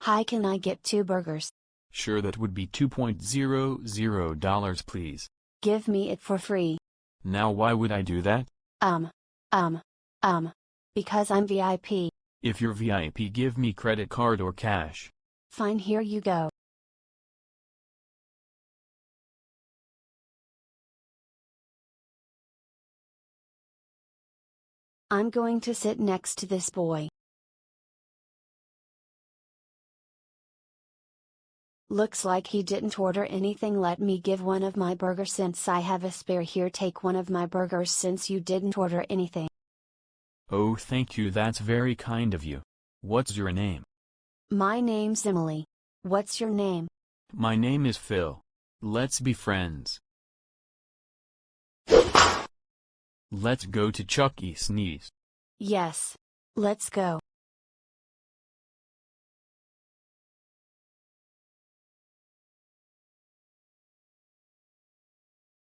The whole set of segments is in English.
Hi, can I get 2 burgers? Sure, that would be $2.00 please. Give me it for free. Now why would I do that? Because I'm VIP. If you're VIP, give me credit card or cash. Fine, here you go. I'm going to sit next to this boy. Looks like he didn't order anything. Let me give one of my burgers since I have a spare here. Take one of my burgers since you didn't order anything. Oh, thank you, that's very kind of you. What's your name? My name's Emily. What's your name? My name is Phil. Let's be friends. Let's go to Chuck E. Cheese. Yes. Let's go.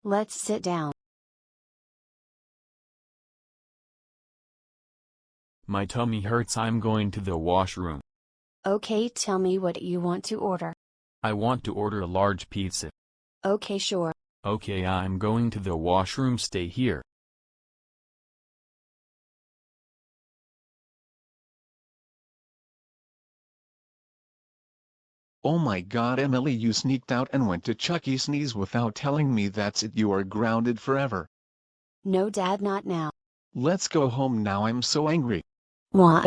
Let's sit down. My tummy hurts, I'm going to the washroom. Okay, tell me what you want to order. I want to order a large pizza. Okay, sure. Okay, I'm going to the washroom, stay here. Oh my god, Emily, you sneaked out and went to Chuck E. Cheese without telling me. That's it, you are grounded forever. No, Dad, not now. Let's go home now, I'm so angry. Why?